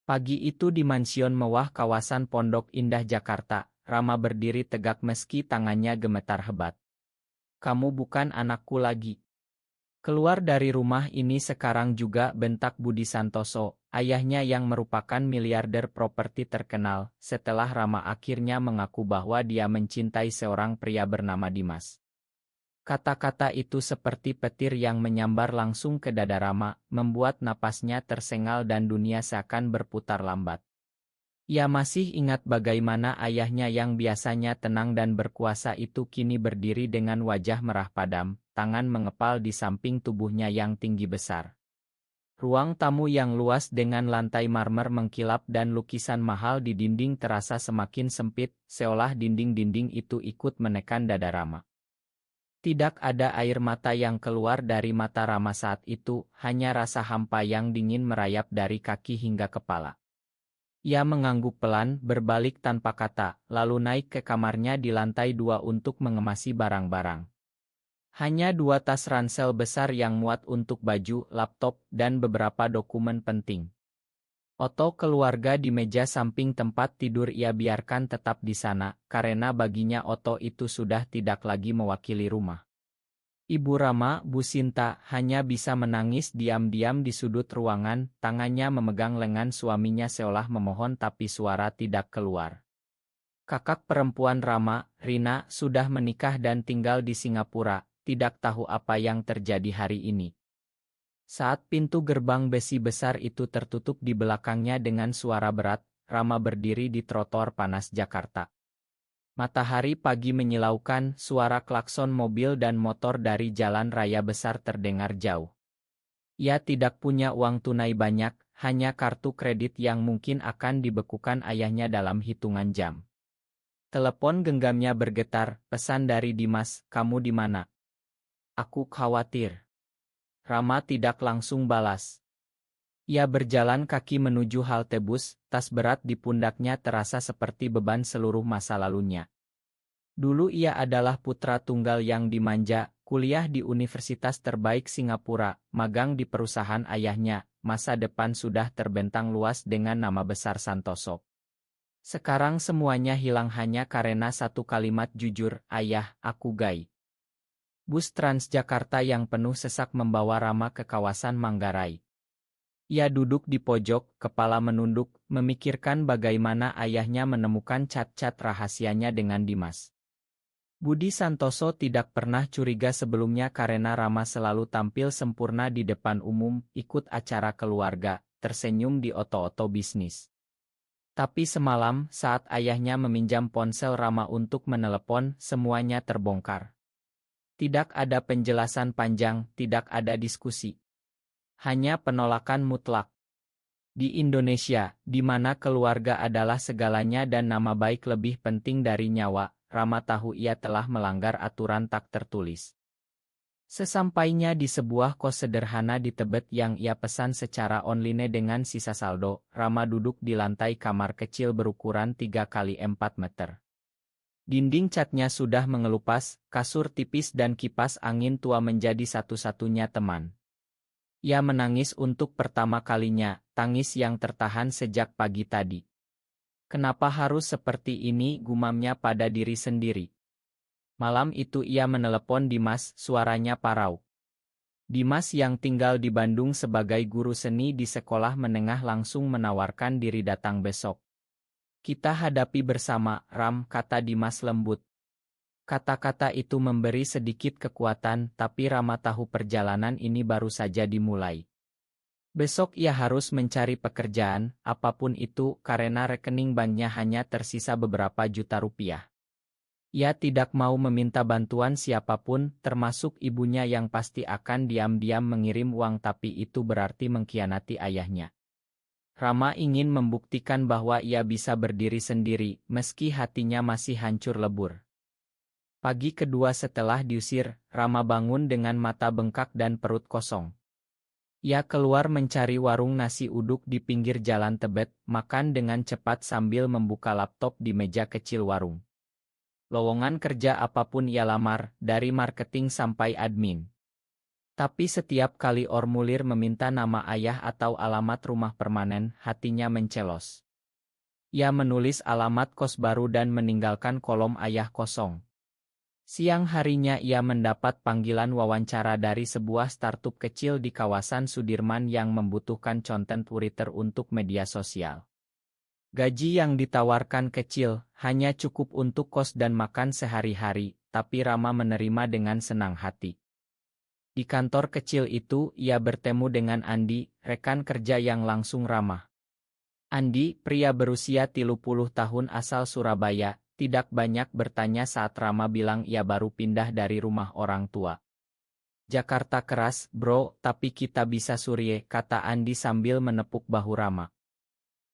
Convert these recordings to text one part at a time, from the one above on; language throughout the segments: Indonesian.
Pagi itu di mansion mewah kawasan Pondok Indah Jakarta, Rama berdiri tegak meski tangannya gemetar hebat. "Kamu bukan anakku lagi. Keluar dari rumah ini sekarang juga," bentak Budi Santoso, ayahnya yang merupakan miliarder properti terkenal, setelah Rama akhirnya mengaku bahwa dia mencintai seorang pria bernama Dimas. Kata-kata itu seperti petir yang menyambar langsung ke dada Rama, membuat napasnya tersengal dan dunia seakan berputar lambat. Ia masih ingat bagaimana ayahnya yang biasanya tenang dan berkuasa itu kini berdiri dengan wajah merah padam, tangan mengepal di samping tubuhnya yang tinggi besar. Ruang tamu yang luas dengan lantai marmer mengkilap dan lukisan mahal di dinding terasa semakin sempit, seolah dinding-dinding itu ikut menekan dada Rama. Tidak ada air mata yang keluar dari mata Rama saat itu, hanya rasa hampa yang dingin merayap dari kaki hingga kepala. Ia mengangguk pelan, berbalik tanpa kata, lalu naik ke kamarnya di lantai 2 untuk mengemasi barang-barang. Hanya 2 tas ransel besar yang muat untuk baju, laptop, dan beberapa dokumen penting. Foto keluarga di meja samping tempat tidur ia biarkan tetap di sana, karena baginya foto itu sudah tidak lagi mewakili rumah. Ibu Rama, Bu Sinta, hanya bisa menangis diam-diam di sudut ruangan, tangannya memegang lengan suaminya seolah memohon tapi suara tidak keluar. Kakak perempuan Rama, Rina, sudah menikah dan tinggal di Singapura, tidak tahu apa yang terjadi hari ini. Saat pintu gerbang besi besar itu tertutup di belakangnya dengan suara berat, Rama berdiri di trotoar panas Jakarta. Matahari pagi menyilaukan, suara klakson mobil dan motor dari jalan raya besar terdengar jauh. Ia tidak punya uang tunai banyak, hanya kartu kredit yang mungkin akan dibekukan ayahnya dalam hitungan jam. Telepon genggamnya bergetar, pesan dari Dimas, "Kamu di mana? Aku khawatir." Rama tidak langsung balas. Ia berjalan kaki menuju halte bus, tas berat di pundaknya terasa seperti beban seluruh masa lalunya. Dulu ia adalah putra tunggal yang dimanja, kuliah di universitas terbaik Singapura, magang di perusahaan ayahnya, masa depan sudah terbentang luas dengan nama besar Santoso. Sekarang semuanya hilang hanya karena satu kalimat jujur, "Ayah, aku gay." Bus Transjakarta yang penuh sesak membawa Rama ke kawasan Manggarai. Ia duduk di pojok, kepala menunduk, memikirkan bagaimana ayahnya menemukan cat-cat rahasianya dengan Dimas. Budi Santoso tidak pernah curiga sebelumnya karena Rama selalu tampil sempurna di depan umum, ikut acara keluarga, tersenyum di oto-oto bisnis. Tapi semalam, saat ayahnya meminjam ponsel Rama untuk menelepon, semuanya terbongkar. Tidak ada penjelasan panjang, tidak ada diskusi. Hanya penolakan mutlak. Di Indonesia, di mana keluarga adalah segalanya dan nama baik lebih penting dari nyawa, Rama tahu ia telah melanggar aturan tak tertulis. Sesampainya di sebuah kos sederhana di Tebet yang ia pesan secara online dengan sisa saldo, Rama duduk di lantai kamar kecil berukuran 3x4 meter. Dinding catnya sudah mengelupas, kasur tipis dan kipas angin tua menjadi satu-satunya teman. Ia menangis untuk pertama kalinya, tangis yang tertahan sejak pagi tadi. Kenapa harus seperti ini, gumamnya pada diri sendiri. Malam itu ia menelepon Dimas, suaranya parau. Dimas yang tinggal di Bandung sebagai guru seni di sekolah menengah langsung menawarkan diri datang besok. "Kita hadapi bersama, Ram," kata Dimas lembut. Kata-kata itu memberi sedikit kekuatan, tapi Rama tahu perjalanan ini baru saja dimulai. Besok ia harus mencari pekerjaan, apapun itu, karena rekening banknya hanya tersisa beberapa juta rupiah. Ia tidak mau meminta bantuan siapapun, termasuk ibunya yang pasti akan diam-diam mengirim uang, tapi itu berarti mengkhianati ayahnya. Rama ingin membuktikan bahwa ia bisa berdiri sendiri, meski hatinya masih hancur lebur. Pagi kedua setelah diusir, Rama bangun dengan mata bengkak dan perut kosong. Ia keluar mencari warung nasi uduk di pinggir jalan Tebet, makan dengan cepat sambil membuka laptop di meja kecil warung. Lowongan kerja apapun ia lamar, dari marketing sampai admin. Tapi setiap kali formulir meminta nama ayah atau alamat rumah permanen, hatinya mencelos. Ia menulis alamat kos baru dan meninggalkan kolom ayah kosong. Siang harinya ia mendapat panggilan wawancara dari sebuah startup kecil di kawasan Sudirman yang membutuhkan content writer untuk media sosial. Gaji yang ditawarkan kecil, hanya cukup untuk kos dan makan sehari-hari, tapi Rama menerima dengan senang hati. Di kantor kecil itu, ia bertemu dengan Andi, rekan kerja yang langsung ramah. Andi, pria berusia 30 tahun asal Surabaya, tidak banyak bertanya saat Rama bilang ia baru pindah dari rumah orang tua. Jakarta keras, bro, tapi kita bisa surye, kata Andi sambil menepuk bahu Rama.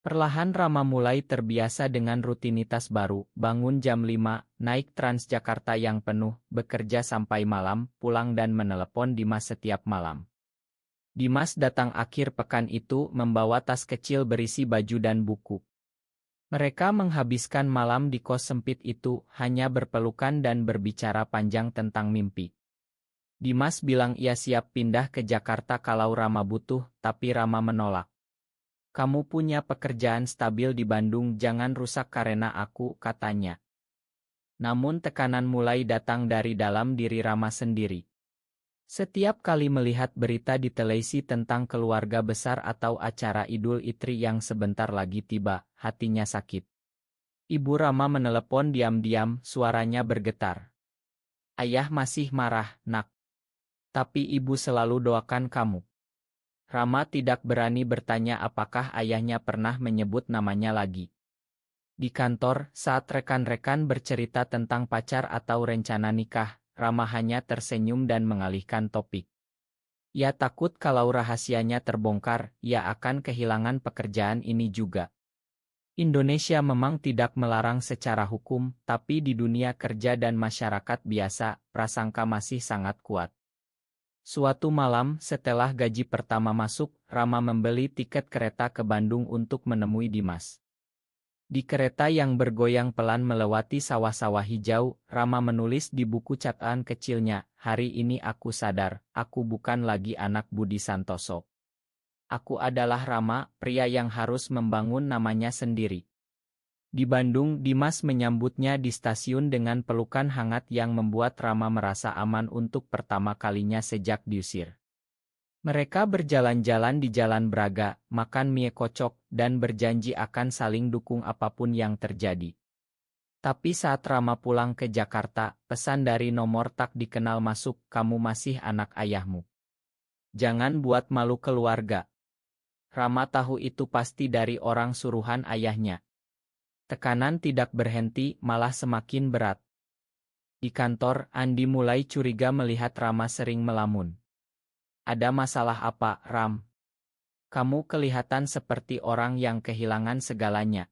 Perlahan Rama mulai terbiasa dengan rutinitas baru, bangun jam 5, naik Transjakarta yang penuh, bekerja sampai malam, pulang dan menelepon Dimas setiap malam. Dimas datang akhir pekan itu membawa tas kecil berisi baju dan buku. Mereka menghabiskan malam di kos sempit itu, hanya berpelukan dan berbicara panjang tentang mimpi. Dimas bilang ia siap pindah ke Jakarta kalau Rama butuh, tapi Rama menolak. Kamu punya pekerjaan stabil di Bandung, jangan rusak karena aku, katanya. Namun tekanan mulai datang dari dalam diri Rama sendiri. Setiap kali melihat berita di televisi tentang keluarga besar atau acara Idul Fitri yang sebentar lagi tiba, hatinya sakit. Ibu Rama menelepon diam-diam, suaranya bergetar. Ayah masih marah, nak. Tapi ibu selalu doakan kamu. Rama tidak berani bertanya apakah ayahnya pernah menyebut namanya lagi. Di kantor, saat rekan-rekan bercerita tentang pacar atau rencana nikah, Rama hanya tersenyum dan mengalihkan topik. Ia takut kalau rahasianya terbongkar, ia akan kehilangan pekerjaan ini juga. Indonesia memang tidak melarang secara hukum, tapi di dunia kerja dan masyarakat biasa, prasangka masih sangat kuat. Suatu malam, setelah gaji pertama masuk, Rama membeli tiket kereta ke Bandung untuk menemui Dimas. Di kereta yang bergoyang pelan melewati sawah-sawah hijau, Rama menulis di buku catatan kecilnya, hari ini aku sadar, aku bukan lagi anak Budi Santoso. Aku adalah Rama, pria yang harus membangun namanya sendiri. Di Bandung, Dimas menyambutnya di stasiun dengan pelukan hangat yang membuat Rama merasa aman untuk pertama kalinya sejak diusir. Mereka berjalan-jalan di Jalan Braga, makan mie kocok, dan berjanji akan saling dukung apapun yang terjadi. Tapi saat Rama pulang ke Jakarta, pesan dari nomor tak dikenal masuk, kamu masih anak ayahmu. Jangan buat malu keluarga. Rama tahu itu pasti dari orang suruhan ayahnya. Tekanan tidak berhenti, malah semakin berat. Di kantor, Andi mulai curiga melihat Rama sering melamun. Ada masalah apa, Ram? Kamu kelihatan seperti orang yang kehilangan segalanya.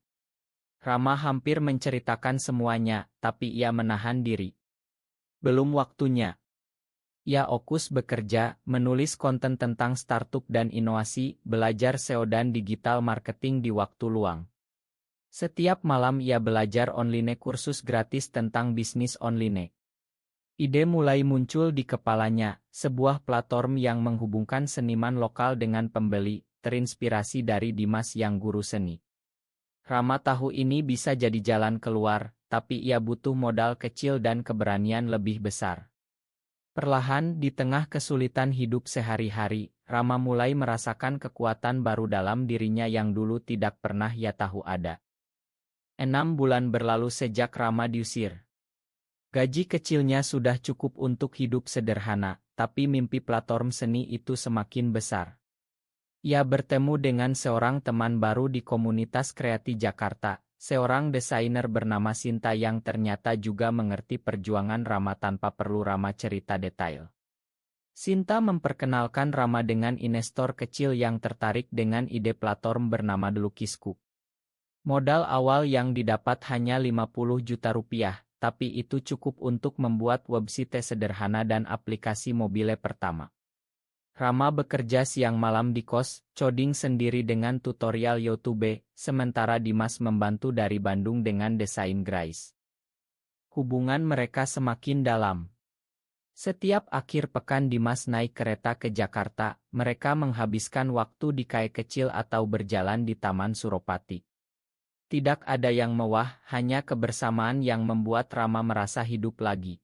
Rama hampir menceritakan semuanya, tapi ia menahan diri. Belum waktunya. Ia fokus bekerja, menulis konten tentang startup dan inovasi, belajar SEO dan digital marketing di waktu luang. Setiap malam ia belajar online kursus gratis tentang bisnis online. Ide mulai muncul di kepalanya, sebuah platform yang menghubungkan seniman lokal dengan pembeli, terinspirasi dari Dimas yang guru seni. Rama tahu ini bisa jadi jalan keluar, tapi ia butuh modal kecil dan keberanian lebih besar. Perlahan, di tengah kesulitan hidup sehari-hari, Rama mulai merasakan kekuatan baru dalam dirinya yang dulu tidak pernah ia tahu ada. 6 bulan berlalu sejak Rama diusir. Gaji kecilnya sudah cukup untuk hidup sederhana, tapi mimpi platform seni itu semakin besar. Ia bertemu dengan seorang teman baru di komunitas kreatif Jakarta, seorang desainer bernama Sinta yang ternyata juga mengerti perjuangan Rama tanpa perlu Rama cerita detail. Sinta memperkenalkan Rama dengan investor kecil yang tertarik dengan ide platform bernama Delukisku. Modal awal yang didapat hanya 50 juta rupiah, tapi itu cukup untuk membuat website sederhana dan aplikasi mobile pertama. Rama bekerja siang malam di kos, coding sendiri dengan tutorial YouTube, sementara Dimas membantu dari Bandung dengan desain grafis. Hubungan mereka semakin dalam. Setiap akhir pekan Dimas naik kereta ke Jakarta, mereka menghabiskan waktu di kai kecil atau berjalan di Taman Suropati. Tidak ada yang mewah, hanya kebersamaan yang membuat Rama merasa hidup lagi.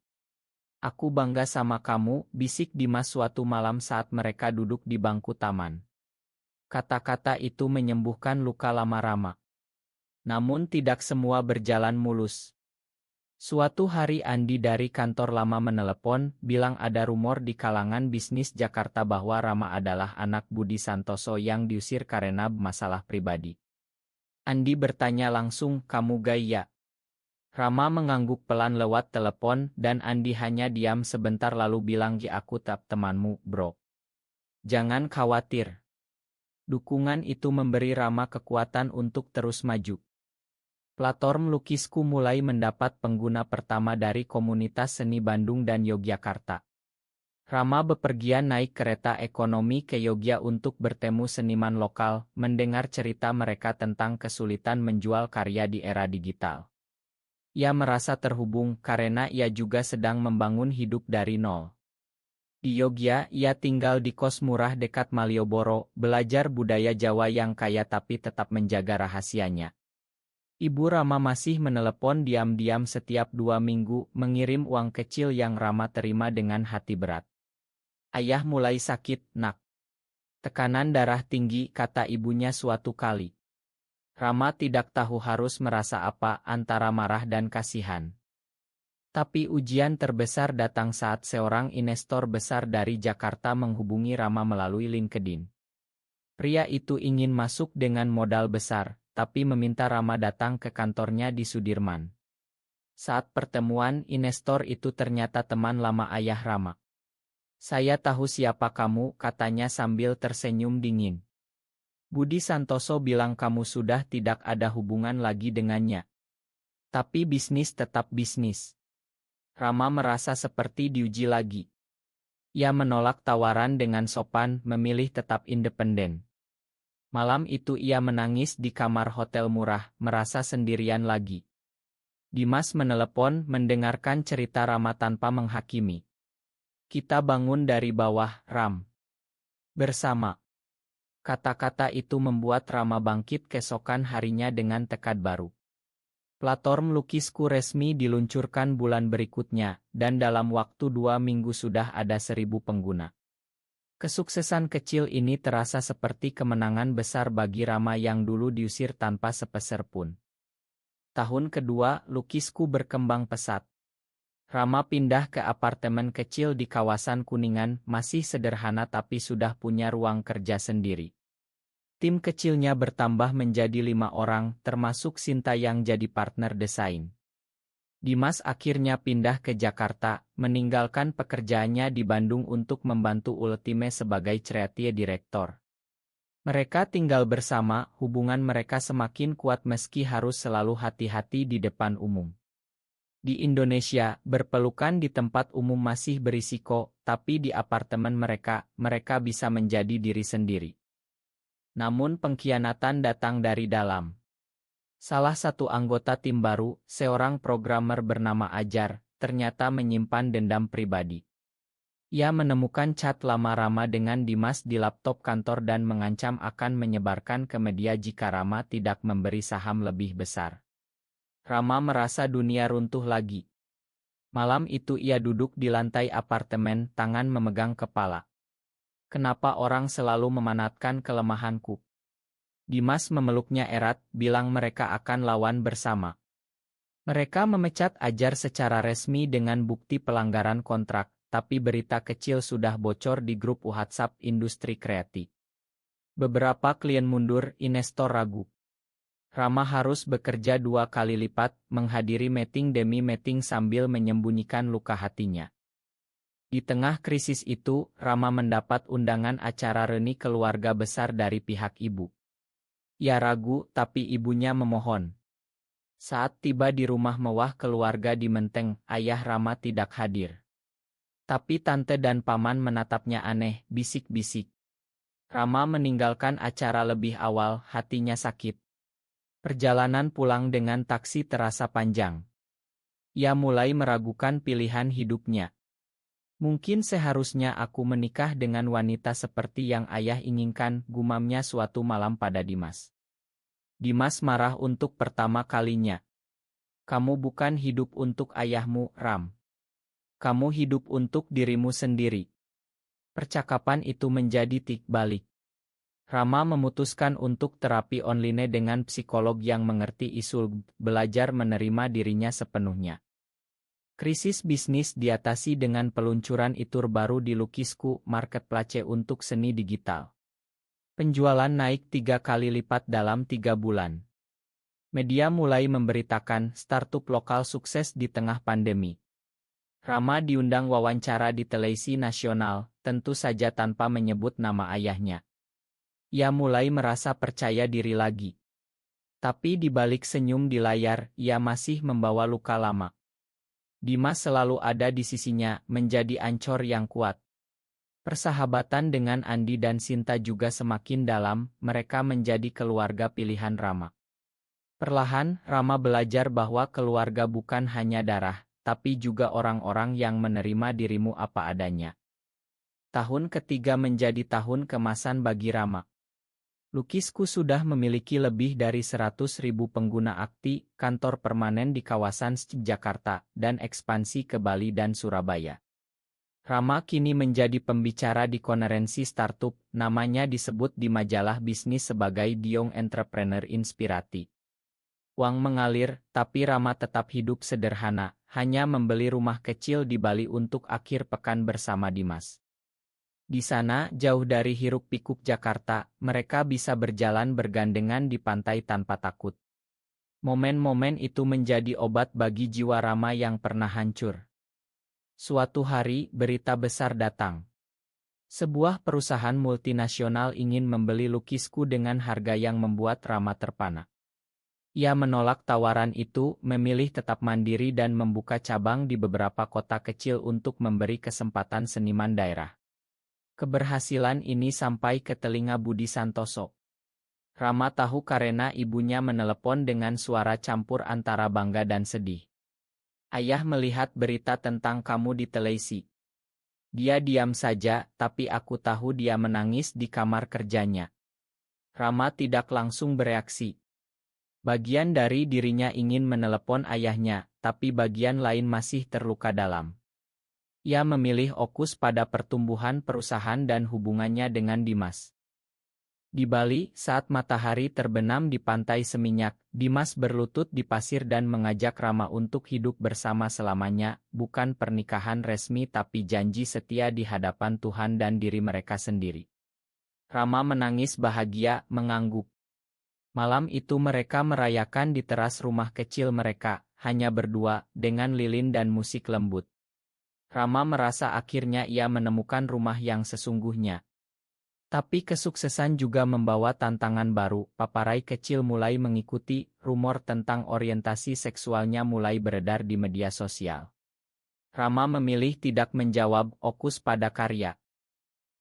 Aku bangga sama kamu, bisik Dimas suatu malam saat mereka duduk di bangku taman. Kata-kata itu menyembuhkan luka lama Rama. Namun tidak semua berjalan mulus. Suatu hari Andi dari kantor lama menelepon, bilang ada rumor di kalangan bisnis Jakarta bahwa Rama adalah anak Budi Santoso yang diusir karena masalah pribadi. Andi bertanya langsung, kamu gaya? Rama mengangguk pelan lewat telepon dan Andi hanya diam sebentar lalu bilang, ya aku tak temanmu, bro. Jangan khawatir. Dukungan itu memberi Rama kekuatan untuk terus maju. Platform lukisku mulai mendapat pengguna pertama dari komunitas seni Bandung dan Yogyakarta. Rama bepergian naik kereta ekonomi ke Yogya untuk bertemu seniman lokal, mendengar cerita mereka tentang kesulitan menjual karya di era digital. Ia merasa terhubung karena ia juga sedang membangun hidup dari nol. Di Yogya, ia tinggal di kos murah dekat Malioboro, belajar budaya Jawa yang kaya tapi tetap menjaga rahasianya. Ibu Rama masih menelepon diam-diam setiap 2 minggu, mengirim uang kecil yang Rama terima dengan hati berat. Ayah mulai sakit, nak. Tekanan darah tinggi, kata ibunya suatu kali. Rama tidak tahu harus merasa apa antara marah dan kasihan. Tapi ujian terbesar datang saat seorang investor besar dari Jakarta menghubungi Rama melalui LinkedIn. Pria itu ingin masuk dengan modal besar, tapi meminta Rama datang ke kantornya di Sudirman. Saat pertemuan, investor itu ternyata teman lama ayah Rama. Saya tahu siapa kamu, katanya sambil tersenyum dingin. Budi Santoso bilang kamu sudah tidak ada hubungan lagi dengannya. Tapi bisnis tetap bisnis. Rama merasa seperti diuji lagi. Ia menolak tawaran dengan sopan, memilih tetap independen. Malam itu ia menangis di kamar hotel murah, merasa sendirian lagi. Dimas menelepon, mendengarkan cerita Rama tanpa menghakimi. Kita bangun dari bawah, Ram. Bersama. Kata-kata itu membuat Rama bangkit keesokan harinya dengan tekad baru. Platform lukisku resmi diluncurkan bulan berikutnya, dan dalam waktu 2 minggu sudah ada 1.000 pengguna. Kesuksesan kecil ini terasa seperti kemenangan besar bagi Rama yang dulu diusir tanpa sepeser pun. Tahun kedua, lukisku berkembang pesat. Rama pindah ke apartemen kecil di kawasan Kuningan, masih sederhana tapi sudah punya ruang kerja sendiri. Tim kecilnya bertambah menjadi 5 orang, termasuk Sinta yang jadi partner desain. Dimas akhirnya pindah ke Jakarta, meninggalkan pekerjaannya di Bandung untuk membantu Ultime sebagai creative director. Mereka tinggal bersama, hubungan mereka semakin kuat meski harus selalu hati-hati di depan umum. Di Indonesia, berpelukan di tempat umum masih berisiko, tapi di apartemen mereka bisa menjadi diri sendiri. Namun pengkhianatan datang dari dalam. Salah satu anggota tim baru, seorang programmer bernama Ajar, ternyata menyimpan dendam pribadi. Ia menemukan chat lama Rama dengan Dimas di laptop kantor dan mengancam akan menyebarkan ke media jika Rama tidak memberi saham lebih besar. Rama merasa dunia runtuh lagi. Malam itu ia duduk di lantai apartemen, tangan memegang kepala. Kenapa orang selalu memanatkan kelemahanku? Dimas memeluknya erat, bilang mereka akan lawan bersama. Mereka memecat Ajar secara resmi dengan bukti pelanggaran kontrak, tapi berita kecil sudah bocor di grup WhatsApp industri kreatif. Beberapa klien mundur, investor ragu. Rama harus bekerja 2 kali lipat, menghadiri meeting demi meeting sambil menyembunyikan luka hatinya. Di tengah krisis itu, Rama mendapat undangan acara reuni keluarga besar dari pihak ibu. Ia ragu, tapi ibunya memohon. Saat tiba di rumah mewah keluarga di Menteng, ayah Rama tidak hadir. Tapi tante dan paman menatapnya aneh, bisik-bisik. Rama meninggalkan acara lebih awal, hatinya sakit. Perjalanan pulang dengan taksi terasa panjang. Ia mulai meragukan pilihan hidupnya. Mungkin seharusnya aku menikah dengan wanita seperti yang ayah inginkan, gumamnya suatu malam pada Dimas. Dimas marah untuk pertama kalinya. Kamu bukan hidup untuk ayahmu, Ram. Kamu hidup untuk dirimu sendiri. Percakapan itu menjadi tik balik. Rama memutuskan untuk terapi online dengan psikolog yang mengerti isu belajar menerima dirinya sepenuhnya. Krisis bisnis diatasi dengan peluncuran itur baru di Lukisku Marketplace untuk seni digital. Penjualan naik 3 kali lipat dalam 3 bulan. Media mulai memberitakan startup lokal sukses di tengah pandemi. Rama diundang wawancara di televisi nasional, tentu saja tanpa menyebut nama ayahnya. Ia mulai merasa percaya diri lagi. Tapi di balik senyum di layar, ia masih membawa luka lama. Dimas selalu ada di sisinya, menjadi ancor yang kuat. Persahabatan dengan Andi dan Sinta juga semakin dalam, mereka menjadi keluarga pilihan Rama. Perlahan, Rama belajar bahwa keluarga bukan hanya darah, tapi juga orang-orang yang menerima dirimu apa adanya. Tahun ketiga menjadi tahun kemasan bagi Rama. Lukisku sudah memiliki lebih dari 100.000 pengguna aktif, kantor permanen di kawasan Jakarta, dan ekspansi ke Bali dan Surabaya. Rama kini menjadi pembicara di konferensi startup, namanya disebut di majalah bisnis sebagai Young Entrepreneur Inspirati. Uang mengalir, tapi Rama tetap hidup sederhana, hanya membeli rumah kecil di Bali untuk akhir pekan bersama Dimas. Di sana, jauh dari hiruk-pikuk Jakarta, mereka bisa berjalan bergandengan di pantai tanpa takut. Momen-momen itu menjadi obat bagi jiwa Rama yang pernah hancur. Suatu hari, berita besar datang. Sebuah perusahaan multinasional ingin membeli Lukisku dengan harga yang membuat Rama terpana. Ia menolak tawaran itu, memilih tetap mandiri dan membuka cabang di beberapa kota kecil untuk memberi kesempatan seniman daerah. Keberhasilan ini sampai ke telinga Budi Santoso. Rama tahu karena ibunya menelepon dengan suara campur antara bangga dan sedih. Ayah melihat berita tentang kamu di televisi. Dia diam saja, tapi aku tahu dia menangis di kamar kerjanya. Rama tidak langsung bereaksi. Bagian dari dirinya ingin menelepon ayahnya, tapi bagian lain masih terluka dalam. Ia memilih fokus pada pertumbuhan perusahaan dan hubungannya dengan Dimas. Di Bali, saat matahari terbenam di pantai Seminyak, Dimas berlutut di pasir dan mengajak Rama untuk hidup bersama selamanya, bukan pernikahan resmi tapi janji setia di hadapan Tuhan dan diri mereka sendiri. Rama menangis bahagia, mengangguk. Malam itu mereka merayakan di teras rumah kecil mereka, hanya berdua, dengan lilin dan musik lembut. Rama merasa akhirnya ia menemukan rumah yang sesungguhnya. Tapi kesuksesan juga membawa tantangan baru, paparai kecil mulai mengikuti, rumor tentang orientasi seksualnya mulai beredar di media sosial. Rama memilih tidak menjawab, fokus pada karya.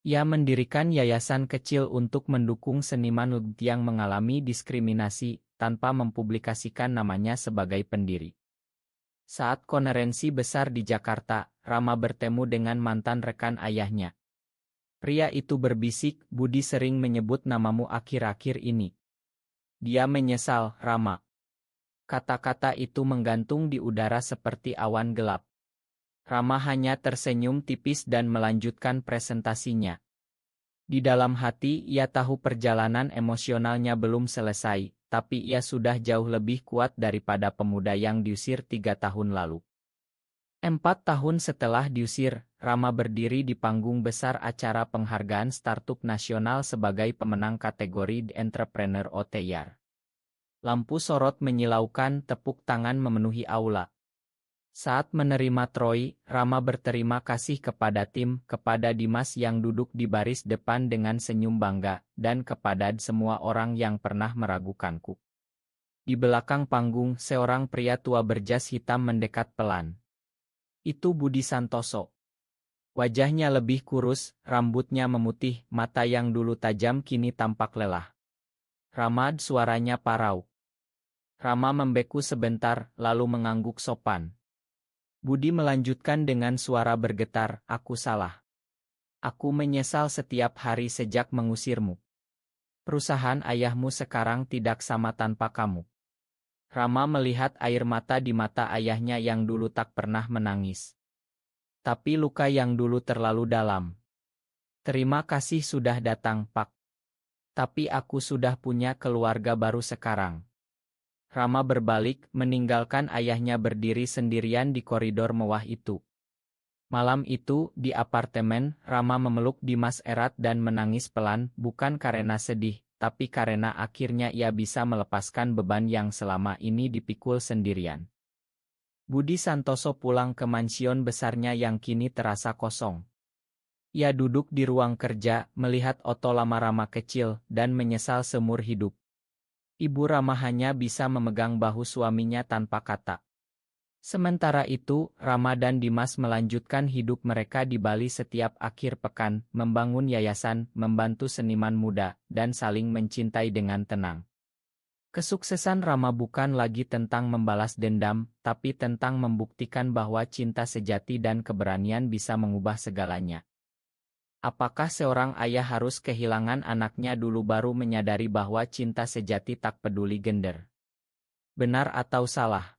Ia mendirikan yayasan kecil untuk mendukung seniman yang mengalami diskriminasi, tanpa mempublikasikan namanya sebagai pendiri. Saat konferensi besar di Jakarta, Rama bertemu dengan mantan rekan ayahnya. Pria itu berbisik, Budi sering menyebut namamu akhir-akhir ini. Dia menyesal, Rama. Kata-kata itu menggantung di udara seperti awan gelap. Rama hanya tersenyum tipis dan melanjutkan presentasinya. Di dalam hati, ia tahu perjalanan emosionalnya belum selesai, tapi ia sudah jauh lebih kuat daripada pemuda yang diusir 3 tahun lalu. 4 tahun setelah diusir, Rama berdiri di panggung besar acara penghargaan startup nasional sebagai pemenang kategori Entrepreneur OTR. Lampu sorot menyilaukan, tepuk tangan memenuhi aula. Saat menerima Troy, Rama berterima kasih kepada tim, kepada Dimas yang duduk di baris depan dengan senyum bangga, dan kepada semua orang yang pernah meragukanku. Di belakang panggung, seorang pria tua berjas hitam mendekat pelan. Itu Budi Santoso. Wajahnya lebih kurus, rambutnya memutih, mata yang dulu tajam kini tampak lelah. Rama, suaranya parau. Rama membeku sebentar, lalu mengangguk sopan. Budi melanjutkan dengan suara bergetar, aku salah. Aku menyesal setiap hari sejak mengusirmu. Perusahaan ayahmu sekarang tidak sama tanpa kamu. Rama melihat air mata di mata ayahnya yang dulu tak pernah menangis. Tapi luka yang dulu terlalu dalam. Terima kasih sudah datang, Pak. Tapi aku sudah punya keluarga baru sekarang. Rama berbalik, meninggalkan ayahnya berdiri sendirian di koridor mewah itu. Malam itu, di apartemen, Rama memeluk Dimas erat dan menangis pelan, bukan karena sedih, tapi karena akhirnya ia bisa melepaskan beban yang selama ini dipikul sendirian. Budi Santoso pulang ke mansion besarnya yang kini terasa kosong. Ia duduk di ruang kerja, melihat oto lama Rama kecil, dan menyesal seumur hidup. Ibu Rama hanya bisa memegang bahu suaminya tanpa kata. Sementara itu, Rama dan Dimas melanjutkan hidup mereka di Bali setiap akhir pekan, membangun yayasan, membantu seniman muda, dan saling mencintai dengan tenang. Kesuksesan Rama bukan lagi tentang membalas dendam, tapi tentang membuktikan bahwa cinta sejati dan keberanian bisa mengubah segalanya. Apakah seorang ayah harus kehilangan anaknya dulu baru menyadari bahwa cinta sejati tak peduli gender? Benar atau salah?